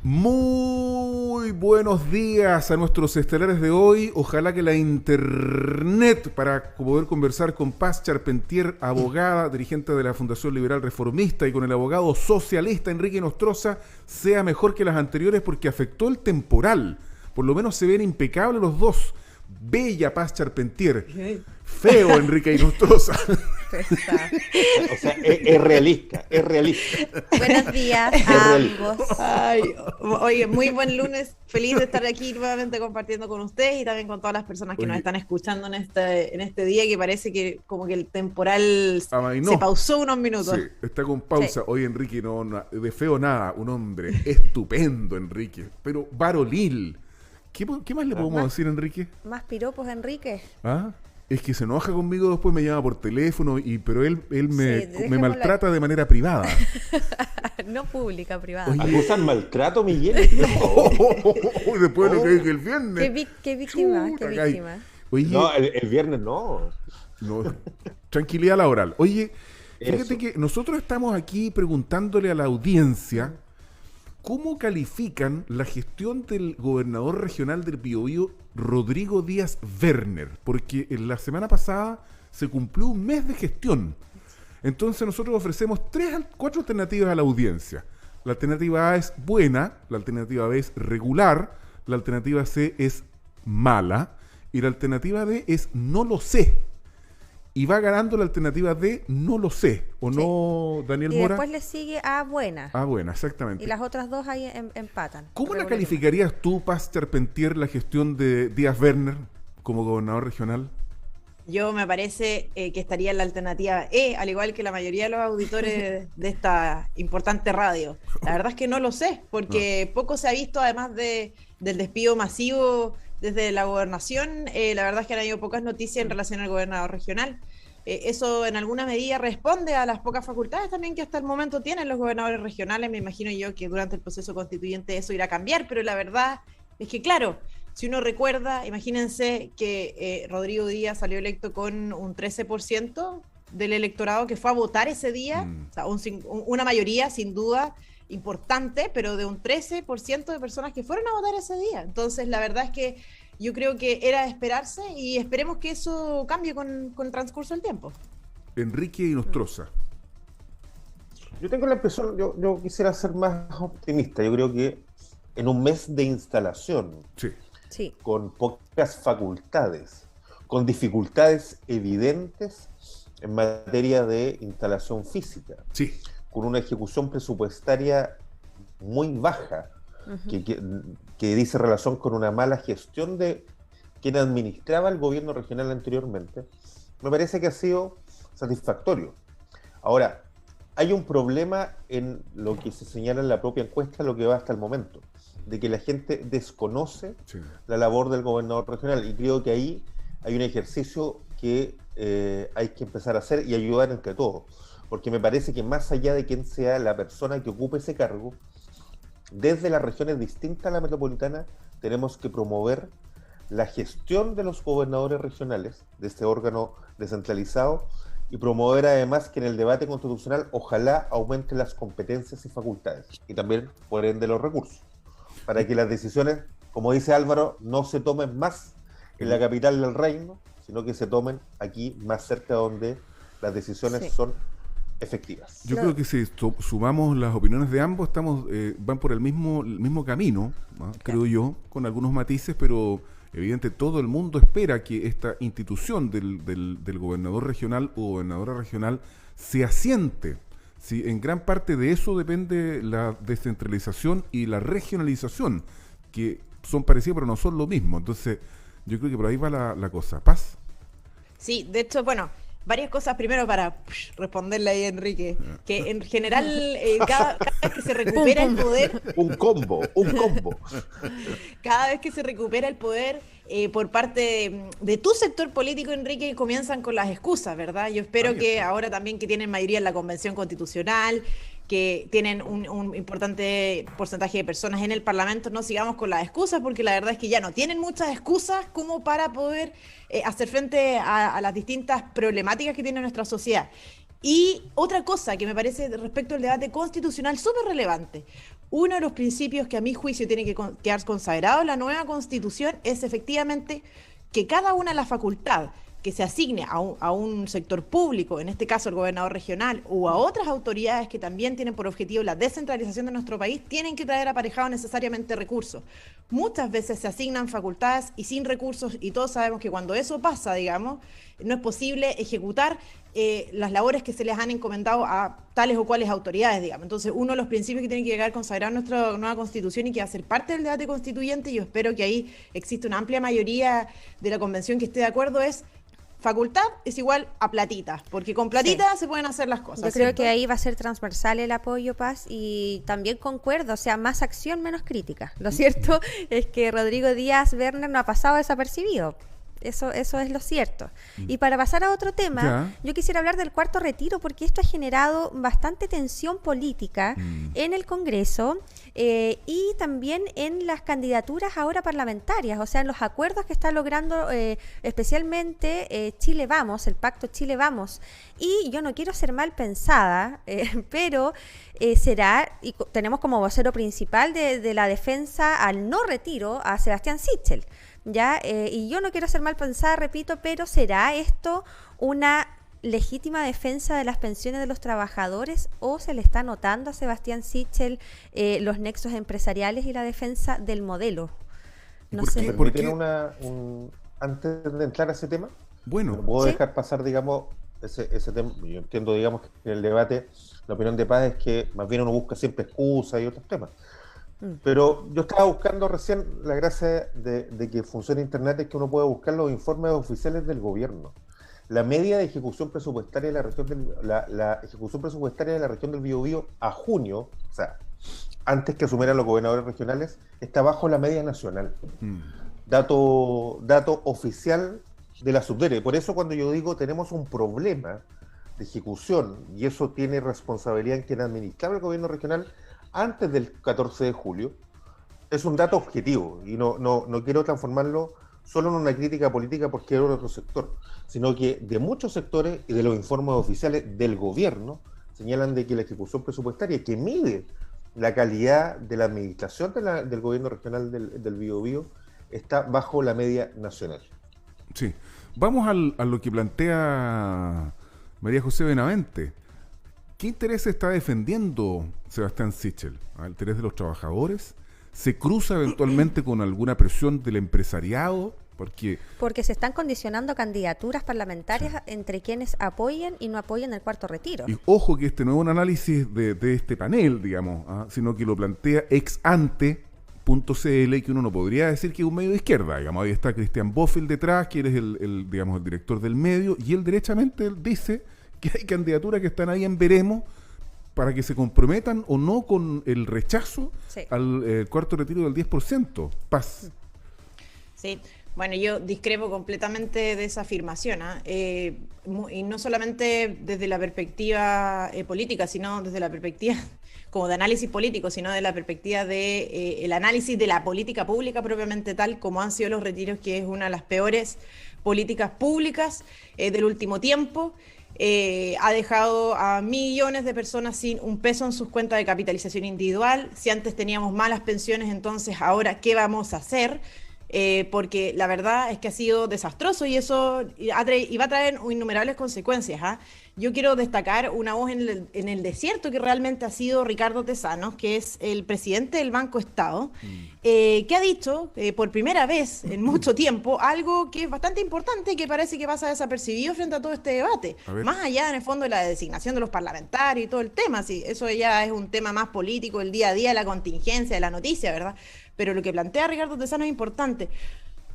Muy buenos días a nuestros estelares de hoy. Ojalá que la internet para poder conversar con Paz Charpentier, abogada, dirigente de la Fundación Liberal Reformista, y con el abogado socialista Enrique Nostroza, sea mejor que las anteriores porque afectó el temporal. Por lo menos se ven impecables los dos. Bella Paz Charpentier. Feo Enrique Nostroza. O sea, es realista, es realista. Buenos días a ambos. Ay, oye, muy buen lunes. Feliz de estar aquí nuevamente compartiendo con ustedes y también con todas las personas que nos están escuchando en este día, que parece que como que el temporal se pausó unos minutos. Sí, está con pausa. Sí. Oye, Enrique, no, de feo nada. Un hombre estupendo, Enrique. Pero varonil. ¿Qué más le podemos decir, Enrique? Más piropos, Enrique. ¿Ah? Es que se enoja conmigo, después me llama por teléfono, pero él me maltrata de manera privada. No pública, privada. Oye. ¿Acusan maltrato, Miguel? Después de lo que dije el viernes. Qué víctima, Chuta, qué víctima. Oye, No, el viernes no. tranquilidad laboral. Oye, fíjate Eso. que nosotros estamos aquí preguntándole a la audiencia cómo califican la gestión del gobernador regional del Biobío, Rodrigo Díaz Werner, porque en la semana pasada se cumplió un mes de gestión. Entonces nosotros ofrecemos 4 alternativas a la audiencia. La alternativa A es buena, la alternativa B es regular, la alternativa C es mala y la alternativa D es no lo sé. Y va ganando la alternativa D, no lo sé. ¿O Sí. no, Daniel Y Mora? después le sigue a buena. Ah, buena, exactamente. Y las otras dos ahí empatan. ¿Cómo la Regularidad. calificarías tú, Paz Charpentier, la gestión de Díaz Werner como gobernador regional? Yo me parece que estaría en la alternativa E, al igual que la mayoría de los auditores de esta importante radio. La verdad es que no lo sé, porque poco se ha visto, además del despido masivo desde la gobernación. La verdad es que han habido pocas noticias en relación al gobernador regional. Eso en alguna medida responde a las pocas facultades también que hasta el momento tienen los gobernadores regionales. Me imagino yo que durante el proceso constituyente eso irá a cambiar, pero la verdad es que, claro, si uno recuerda, imagínense que Rodrigo Díaz salió electo con un 13% del electorado que fue a votar ese día, o sea, una mayoría sin duda importante, pero de un 13% de personas que fueron a votar ese día. Entonces, la verdad es que yo creo que era de esperarse y esperemos que eso cambie con el transcurso del tiempo. Enrique Nostroza. Yo tengo la impresión, yo quisiera ser más optimista. Yo creo que en un mes de instalación, Sí. Sí. con pocas facultades, con dificultades evidentes en materia de instalación física, Sí. con una ejecución presupuestaria muy baja, que dice relación con una mala gestión de quien administraba el gobierno regional anteriormente, me parece que ha sido satisfactorio. Ahora, hay un problema en lo que se señala en la propia encuesta, lo que va hasta el momento, de que la gente desconoce Sí. la labor del gobernador regional, y creo que ahí hay un ejercicio que hay que empezar a hacer y ayudar entre todos, porque me parece que más allá de quién sea la persona que ocupe ese cargo, desde las regiones distintas a la metropolitana tenemos que promover la gestión de los gobernadores regionales, de este órgano descentralizado, y promover además que en el debate constitucional ojalá aumenten las competencias y facultades, y también por ende los recursos, para que las decisiones, como dice Álvaro, no se tomen más en la capital del reino, sino que se tomen aquí más cerca donde las decisiones son efectivas. Yo creo que si sumamos las opiniones de ambos, van por el mismo camino, ¿no? Creo yo, con algunos matices, pero evidente todo el mundo espera que esta institución del gobernador regional o gobernadora regional se asiente. Sí, en gran parte de eso depende la descentralización y la regionalización, que son parecidas pero no son lo mismo. Entonces, yo creo que por ahí va la cosa. ¿Paz? Sí, de hecho, bueno, varias cosas. Primero para responderle ahí a Enrique, que en general cada vez que se recupera el poder, Un combo. cada vez que se recupera el poder por parte de tu sector político, Enrique, comienzan con las excusas, ¿verdad? Yo espero que ahora también que tienen mayoría en la Convención Constitucional, que tienen un importante porcentaje de personas en el Parlamento, no sigamos con las excusas, porque la verdad es que ya no tienen muchas excusas como para poder hacer frente a las distintas problemáticas que tiene nuestra sociedad. Y otra cosa que me parece respecto al debate constitucional súper relevante, uno de los principios que a mi juicio tiene que quedar consagrado en la nueva Constitución es efectivamente que cada una de las facultades que se asigne a un sector público, en este caso el gobernador regional, o a otras autoridades que también tienen por objetivo la descentralización de nuestro país, tienen que traer aparejado necesariamente recursos. Muchas veces se asignan facultades y sin recursos, y todos sabemos que cuando eso pasa, digamos, no es posible ejecutar las labores que se les han encomendado a tales o cuales autoridades, digamos. Entonces, uno de los principios que tiene que llegar a consagrar nuestra nueva Constitución y que va a ser parte del debate constituyente, y yo espero que ahí exista una amplia mayoría de la Convención que esté de acuerdo, es facultad es igual a platita, porque con platita se pueden hacer las cosas. Yo creo ¿cierto? que ahí va a ser transversal el apoyo, Paz, y también concuerdo, o sea, más acción, menos crítica. Lo cierto es que Rodrigo Díaz Werner no ha pasado desapercibido. Eso es lo cierto. Y para pasar a otro tema, yo quisiera hablar del cuarto retiro, porque esto ha generado bastante tensión política en el Congreso y también en las candidaturas ahora parlamentarias, o sea, en los acuerdos que está logrando especialmente Chile Vamos, el pacto Chile Vamos. Y yo no quiero ser mal pensada, pero será, y tenemos como vocero principal de la defensa al no retiro a Sebastián Sichel. ¿Ya? Y yo no quiero ser mal pensada, repito, pero ¿será esto una legítima defensa de las pensiones de los trabajadores o se le está notando a Sebastián Sichel los nexos empresariales y la defensa del modelo? No sé. ¿Por qué antes de entrar a ese tema? Bueno, no puedo dejar pasar, digamos, ese tema. Yo entiendo, digamos, que en el debate la opinión de Paz es que más bien uno busca siempre excusas y otros temas. Pero yo estaba buscando recién, la gracia de que funcione Internet es que uno puede buscar los informes oficiales del gobierno. La media de ejecución presupuestaria de la región la ejecución presupuestaria de la región del Biobío a junio, o sea, antes que asumieran los gobernadores regionales, está bajo la media nacional. Dato oficial de la Subdere. Por eso cuando yo digo tenemos un problema de ejecución, y eso tiene responsabilidad en quien administraba el gobierno regional antes del 14 de julio, es un dato objetivo, y no quiero transformarlo solo en una crítica política porque era otro sector, sino que de muchos sectores y de los informes oficiales del gobierno señalan de que la ejecución presupuestaria que mide la calidad de la administración del gobierno regional del Biobío está bajo la media nacional. Sí. Vamos a lo que plantea María José Benavente. ¿Qué interés está defendiendo Sebastián Sichel? ¿El interés de los trabajadores? ¿Se cruza eventualmente con alguna presión del empresariado? Porque se están condicionando candidaturas parlamentarias entre quienes apoyen y no apoyen el cuarto retiro. Y ojo que este no es un análisis de este panel, digamos, sino que lo plantea ex ante .cl, que uno no podría decir que es un medio de izquierda, digamos. Ahí está Cristian Bofill detrás, que eres el director del medio, y él derechamente dice que hay candidaturas que están ahí en veremos para que se comprometan o no con el rechazo al cuarto retiro del 10%. Paz. Sí, bueno, yo discrepo completamente de esa afirmación, y no solamente desde la perspectiva política, sino desde la perspectiva como de análisis político, sino de la perspectiva de el análisis de la política pública propiamente tal, como han sido los retiros, que es una de las peores políticas públicas del último tiempo. Ha dejado a millones de personas sin un peso en sus cuentas de capitalización individual. Si antes teníamos malas pensiones, entonces ahora, ¿qué vamos a hacer? Porque la verdad es que ha sido desastroso y eso va a traer innumerables consecuencias. Yo quiero destacar una voz en el desierto que realmente ha sido Ricardo Tesanos, que es el presidente del Banco Estado, que ha dicho por primera vez en mucho tiempo algo que es bastante importante y que parece que pasa desapercibido frente a todo este debate. Más allá, en el fondo, de la designación de los parlamentarios y todo el tema, sí, eso ya es un tema más político, el día a día, la contingencia, de la noticia, ¿verdad? Pero lo que plantea Ricardo Tesanos es importante.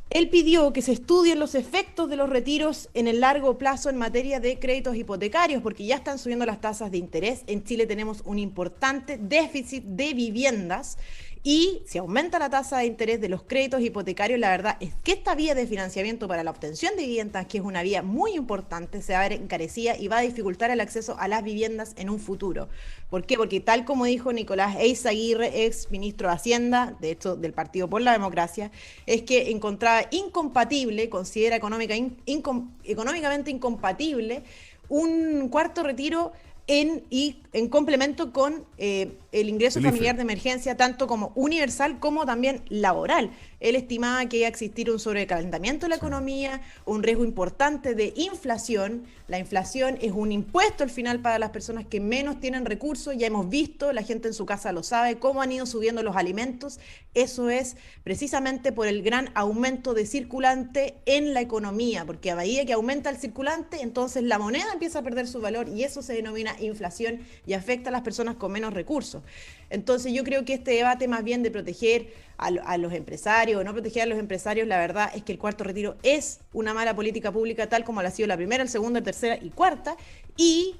Él pidió que se estudien los efectos de los retiros en el largo plazo en materia de créditos hipotecarios, porque ya están subiendo las tasas de interés. En Chile tenemos un importante déficit de viviendas Y si aumenta la tasa de interés de los créditos hipotecarios, la verdad es que esta vía de financiamiento para la obtención de viviendas, que es una vía muy importante, se va a ver encarecida y va a dificultar el acceso a las viviendas en un futuro. ¿Por qué? Porque tal como dijo Nicolás Eizaguirre, ex ministro de Hacienda, de hecho del Partido por la Democracia, es que encontraba incompatible, considera económicamente incompatible un cuarto retiro en complemento con el ingreso familiar de emergencia, tanto como universal como también laboral. Él estimaba que iba a existir un sobrecalentamiento de la economía, un riesgo importante de inflación. La inflación es un impuesto al final para las personas que menos tienen recursos. Ya hemos visto, la gente en su casa lo sabe, cómo han ido subiendo los alimentos. Eso es precisamente por el gran aumento de circulante en la economía, porque a medida que aumenta el circulante, entonces la moneda empieza a perder su valor y eso se denomina inflación y afecta a las personas con menos recursos. Entonces yo creo que este debate más bien de proteger a los empresarios o no proteger a los empresarios, la verdad es que el cuarto retiro es una mala política pública tal como lo ha sido la primera, la segunda, la tercera y cuarta, y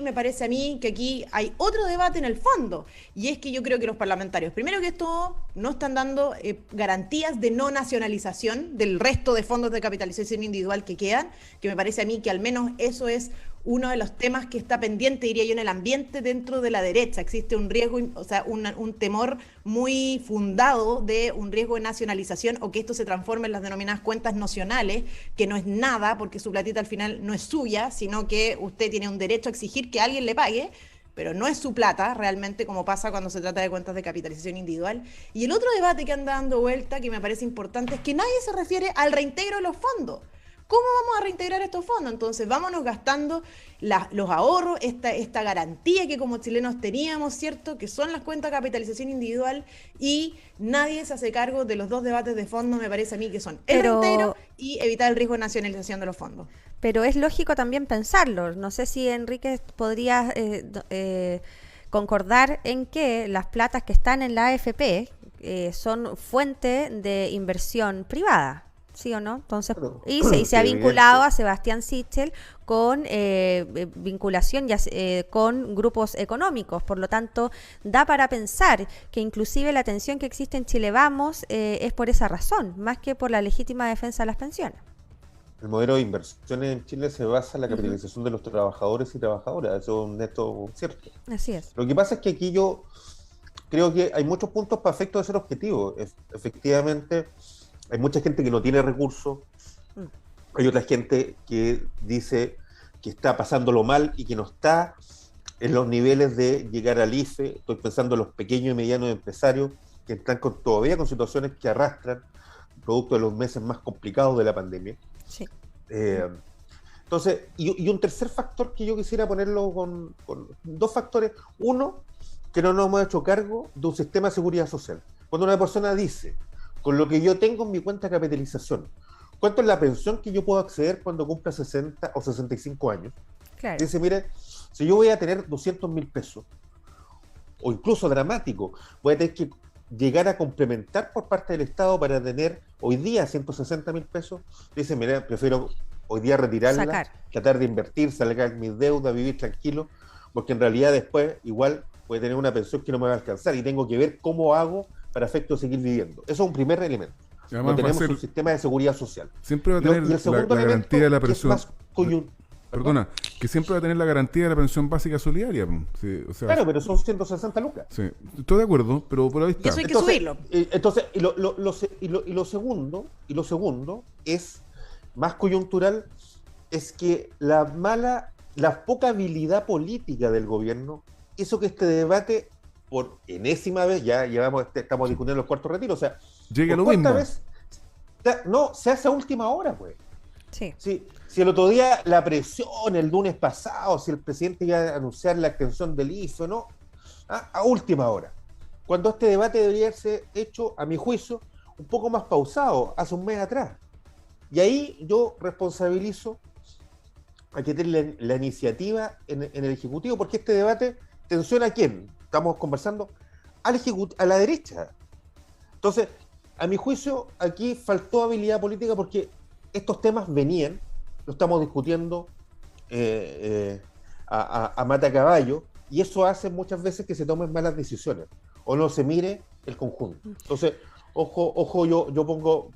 me parece a mí que aquí hay otro debate en el fondo, y es que yo creo que los parlamentarios, primero que todo, no están dando garantías de no nacionalización del resto de fondos de capitalización individual que quedan, que me parece a mí que al menos eso es uno de los temas que está pendiente, diría yo, en el ambiente dentro de la derecha. Existe un riesgo, o sea, un temor muy fundado de un riesgo de nacionalización o que esto se transforme en las denominadas cuentas nocionales, que no es nada porque su platita al final no es suya, sino que usted tiene un derecho a exigir que alguien le pague, pero no es su plata realmente, como pasa cuando se trata de cuentas de capitalización individual. Y el otro debate que anda dando vuelta, que me parece importante, es que nadie se refiere al reintegro de los fondos. ¿Cómo vamos a reintegrar estos fondos? Entonces, vámonos gastando los ahorros, esta garantía que como chilenos teníamos, ¿cierto? Que son las cuentas de capitalización individual, y nadie se hace cargo de los dos debates de fondo, me parece a mí, que son el reintegro y evitar el riesgo de nacionalización de los fondos. Pero es lógico también pensarlo. No sé si Enrique podría concordar en que las platas que están en la AFP son fuente de inversión privada. ¿Sí o no? Entonces, y se ha vinculado a Sebastián Sichel con vinculación con grupos económicos. Por lo tanto, da para pensar que inclusive la tensión que existe en Chile Vamos es por esa razón, más que por la legítima defensa de las pensiones. El modelo de inversiones en Chile se basa en la capitalización de los trabajadores y trabajadoras. Eso es un neto cierto. Así es. Lo que pasa es que aquí yo creo que hay muchos puntos para efecto de ser objetivo. Efectivamente, hay mucha gente que no tiene recursos, hay otra gente que dice que está pasándolo mal y que no está en los niveles de llegar al IFE. Estoy pensando en los pequeños y medianos empresarios que están todavía con situaciones que arrastran, producto de los meses más complicados de la pandemia. Sí. Entonces, y un tercer factor que yo quisiera ponerlo con dos factores. Uno, que no nos hemos hecho cargo de un sistema de seguridad social. Cuando una persona dice, con lo que yo tengo en mi cuenta de capitalización, ¿cuánto es la pensión que yo puedo acceder cuando cumpla 60 o 65 años? Claro. Dice, mire, si yo voy a tener 200.000 pesos, o incluso dramático, voy a tener que llegar a complementar por parte del Estado para tener hoy día 160.000 pesos, dice, mira, prefiero hoy día retirarla, tratar de invertir, sacar mis deudas, vivir tranquilo, porque en realidad después igual voy a tener una pensión que no me va a alcanzar y tengo que ver cómo hago para efecto de seguir viviendo. Eso es un primer elemento. No tenemos un sistema de seguridad social. Siempre va a tener la garantía de la pensión. Perdona, que siempre va a tener la garantía de la pensión básica solidaria. Sí, o sea, claro, pero son 160 lucas. Sí, estoy de acuerdo, pero por ahí está. Y eso hay que subirlo. Entonces, lo segundo es más coyuntural, es que la poca habilidad política del gobierno hizo que este debate, por enésima vez, ya estamos discutiendo los cuartos retiros, o sea, llega lo mismo. No, se hace a última hora, pues. Sí. Si el otro día la presión, el lunes pasado, si el presidente iba a anunciar la extensión del IFE o no, a última hora. Cuando este debate debería ser hecho, a mi juicio, un poco más pausado, hace un mes atrás. Y ahí yo responsabilizo a que tiene la iniciativa en el Ejecutivo, porque este debate tensiona a quién. Estamos conversando a la derecha. Entonces, a mi juicio, aquí faltó habilidad política porque estos temas venían, lo estamos discutiendo a mata caballo, y eso hace muchas veces que se tomen malas decisiones. o no se mire el conjunto. Entonces, ojo, yo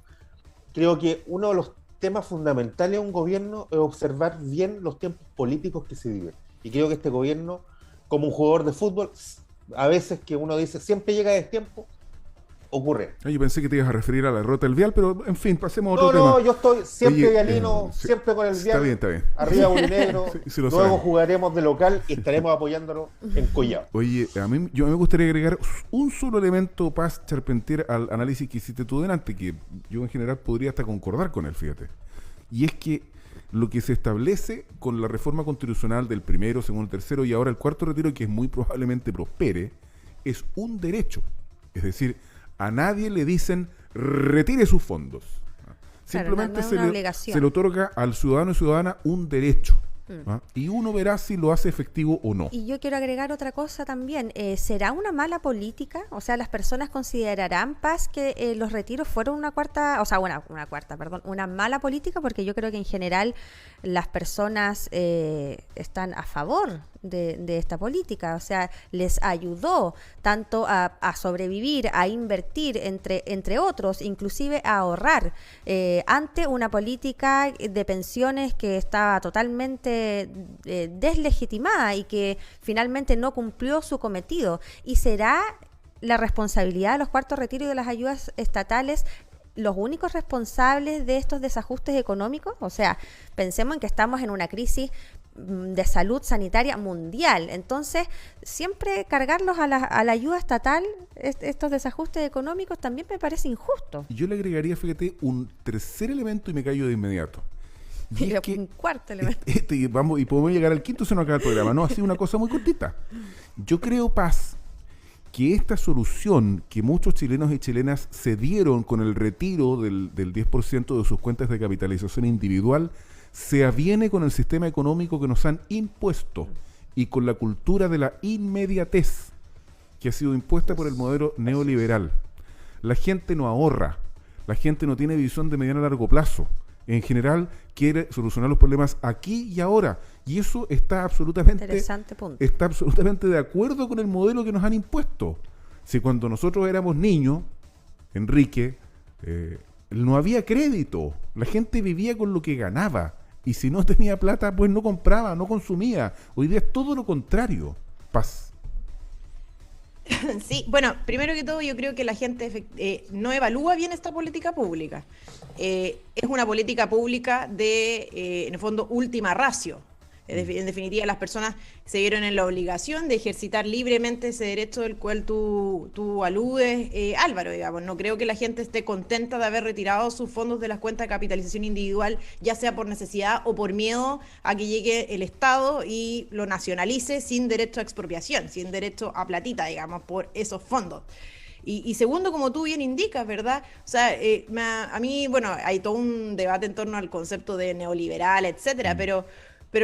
creo que uno de los temas fundamentales de un gobierno es observar bien los tiempos políticos que se viven. Y creo que este gobierno, como un jugador de fútbol, a veces que uno dice, siempre llega a destiempo, ocurre. Yo pensé que te ibas a referir a la derrota del Vial, pero en fin, pasemos a otro tema. No, yo estoy siempre vialino, sí, siempre con el Vial. Está bien. Arriba Burinegro. Sí, luego sabemos. jugaremos de local y estaremos apoyándolo en Collao. Oye, a mí me gustaría agregar un solo elemento, Paz Charpentier, al análisis que hiciste tú delante, que yo en general podría hasta concordar con él, fíjate. Y es que lo que se establece con la reforma constitucional del primero, segundo, tercero y ahora el cuarto retiro, que es muy probablemente prospere, es un derecho. Es decir, a nadie le dicen retire sus fondos. Simplemente Claro, no se le otorga al ciudadano y ciudadana un derecho. Y uno verá si lo hace efectivo o no. Y yo quiero agregar otra cosa también. ¿Será una mala política? O sea, ¿las personas considerarán, Paz, que los retiros fueron una mala política? Porque yo creo que en general las personas están a favor de esta política. O sea, les ayudó tanto a sobrevivir, a invertir, entre otros, inclusive a ahorrar ante una política de pensiones que estaba totalmente deslegitimada y que finalmente no cumplió su cometido. ¿Y será la responsabilidad de los cuartos retiros y de las ayudas estatales los únicos responsables de estos desajustes económicos? O sea, pensemos en que estamos en una crisis de salud sanitaria mundial. Entonces, siempre cargarlos a la ayuda estatal, estos desajustes económicos, también me parece injusto. Yo le agregaría, fíjate, un tercer elemento y me callo de inmediato. Y es que, un cuarto elemento. Vamos, y podemos llegar al quinto, se nos acaba el programa. No, ha sido una cosa muy cortita. Yo creo, Paz, que esta solución que muchos chilenos y chilenas se dieron con el retiro del 10% de sus cuentas de capitalización individual se aviene con el sistema económico que nos han impuesto y con la cultura de la inmediatez que ha sido impuesta por el modelo neoliberal. La gente no ahorra, la gente no tiene visión de mediano a largo plazo. En general quiere solucionar los problemas aquí y ahora, y eso está absolutamente de acuerdo con el modelo que nos han impuesto. Si cuando nosotros éramos niños, Enrique, no había crédito, la gente vivía con lo que ganaba, y si no tenía plata, pues no compraba, no consumía. Hoy día es todo lo contrario. Paz. Sí, bueno, primero que todo yo creo que la gente no evalúa bien esta política pública. Es una política pública en el fondo, última ratio. En definitiva, las personas se vieron en la obligación de ejercitar libremente ese derecho del cual tú aludes, Álvaro, digamos. No creo que la gente esté contenta de haber retirado sus fondos de las cuentas de capitalización individual, ya sea por necesidad o por miedo a que llegue el Estado y lo nacionalice sin derecho a expropiación, sin derecho a platita, digamos, por esos fondos. Y segundo, como tú bien indicas, ¿verdad? O sea, a mí, bueno, hay todo un debate en torno al concepto de neoliberal, etcétera, pero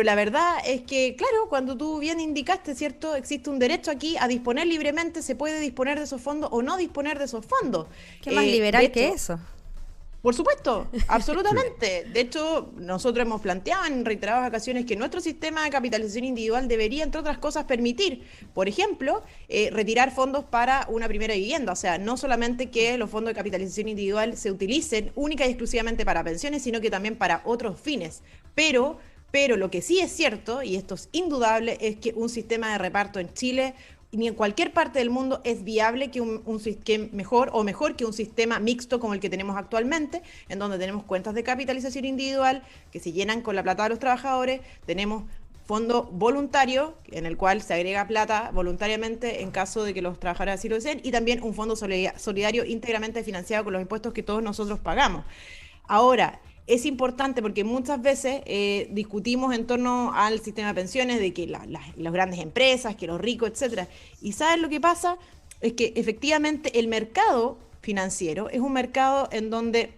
la verdad es que, claro, cuando tú bien indicaste, ¿cierto? Existe un derecho aquí a disponer libremente, se puede disponer de esos fondos o no disponer de esos fondos. ¿Qué más liberal que eso? Por supuesto, absolutamente. De hecho, nosotros hemos planteado en reiteradas ocasiones que nuestro sistema de capitalización individual debería, entre otras cosas, permitir, por ejemplo, retirar fondos para una primera vivienda. O sea, no solamente que los fondos de capitalización individual se utilicen única y exclusivamente para pensiones, sino que también para otros fines. Pero lo que sí es cierto, y esto es indudable, es que un sistema de reparto en Chile ni en cualquier parte del mundo es viable que mejor que un sistema mixto como el que tenemos actualmente, en donde tenemos cuentas de capitalización individual que se llenan con la plata de los trabajadores, tenemos fondo voluntario, en el cual se agrega plata voluntariamente en caso de que los trabajadores así lo deseen, y también un fondo solidario íntegramente financiado con los impuestos que todos nosotros pagamos. Ahora, es importante porque muchas veces discutimos en torno al sistema de pensiones, de que las grandes empresas, que los ricos, etcétera. Y ¿sabes lo que pasa? Es que efectivamente el mercado financiero es un mercado en donde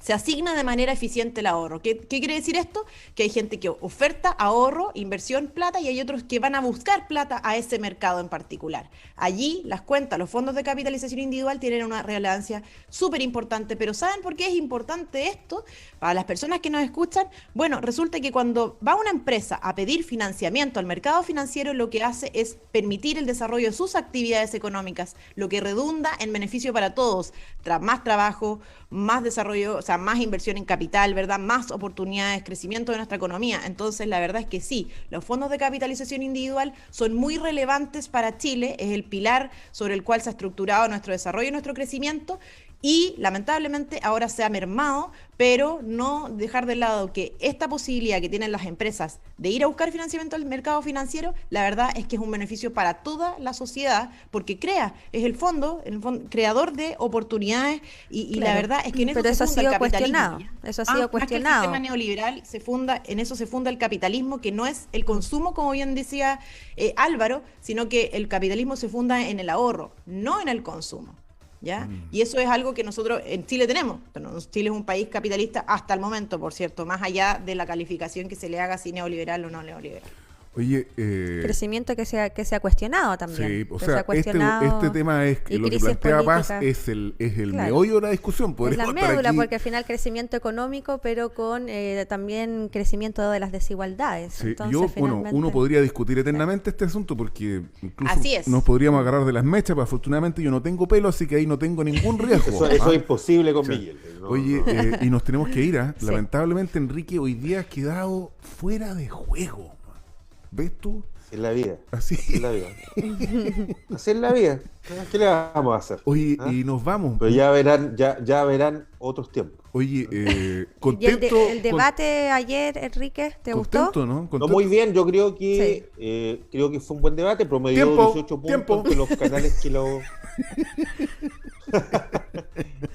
se asigna de manera eficiente el ahorro. ¿Qué quiere decir esto? Que hay gente que oferta ahorro, inversión, plata, y hay otros que van a buscar plata a ese mercado en particular. Allí las cuentas, los fondos de capitalización individual tienen una relevancia súper importante, pero ¿saben por qué es importante esto? Para las personas que nos escuchan, bueno, resulta que cuando va una empresa a pedir financiamiento al mercado financiero, lo que hace es permitir el desarrollo de sus actividades económicas, lo que redunda en beneficio para todos, más trabajo, más desarrollo, o sea, más inversión en capital, ¿verdad? Más oportunidades, crecimiento de nuestra economía. Entonces, la verdad es que sí, los fondos de capitalización individual son muy relevantes para Chile, es el pilar sobre el cual se ha estructurado nuestro desarrollo y nuestro crecimiento. Y lamentablemente ahora se ha mermado, pero no dejar de lado que esta posibilidad que tienen las empresas de ir a buscar financiamiento al mercado financiero, la verdad es que es un beneficio para toda la sociedad, porque es el fondo creador de oportunidades y Claro. la verdad es que en eso Pero eso se ha funda el sido capitalismo. cuestionado. ¿Ya? Eso ha sido Más que el cuestionado. sistema neoliberal en eso se funda el capitalismo, que no es el consumo, como bien decía Álvaro, sino que el capitalismo se funda en el ahorro, no en el consumo. ¿Ya? Y eso es algo que nosotros en Chile tenemos. Bueno, Chile es un país capitalista hasta el momento, por cierto, más allá de la calificación que se le haga si neoliberal o no neoliberal. Oye, Crecimiento que se ha cuestionado también. sí, o que sea, se ha cuestionado este tema es que y lo que crisis plantea Paz políticas. es el Claro. meollo de la discusión. Es la Podríamos estar médula, aquí- porque al final crecimiento económico, pero con también crecimiento de las desigualdades. Sí, Entonces, uno finalmente- podría discutir eternamente este asunto porque incluso Así es. nos podríamos agarrar de las mechas, pero afortunadamente yo no tengo pelo, así que ahí no tengo ningún riesgo. Eso ¿ah? es imposible con Sí. Miguel. ¿no? Oye, y nos tenemos que ir, ¿ah? Sí. Lamentablemente, Enrique, hoy día ha quedado fuera de juego. ¿Ves tú? Es la vida. Así. Así es la vida. Así es la vida. ¿Qué le vamos a hacer? Oye, ¿Ah? y nos vamos. Pero ya verán otros tiempos. Oye, ¿Y el, contento. el debate ayer, Enrique, te gustó? contento, ¿no? No, Contento. muy bien, yo creo que fue un buen debate, promedió Tiempo, 18 puntos tiempo. entre los canales que lo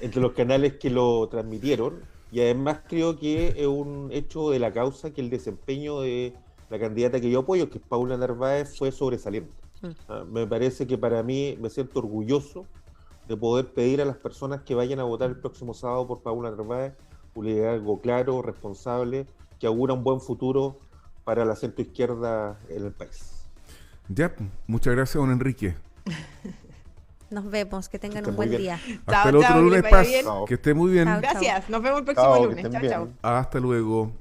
entre los canales que lo transmitieron, y además creo que es un hecho de la causa que el desempeño de la candidata que yo apoyo, que es Paula Narváez, fue sobresaliente. Me parece que para mí me siento orgulloso de poder pedir a las personas que vayan a votar el próximo sábado por Paula Narváez un liderazgo claro, responsable, que augura un buen futuro para la centroizquierda en el país. Ya, muchas gracias, don Enrique. Nos vemos, que tengan esté un muy buen bien. día. Hasta Chao, el otro chao, que lunes, les vaya Paz. bien. Chao. Que esté muy bien. Chao. Gracias, nos vemos el próximo Chao, que lunes. estén Chao, bien. chao. Hasta luego.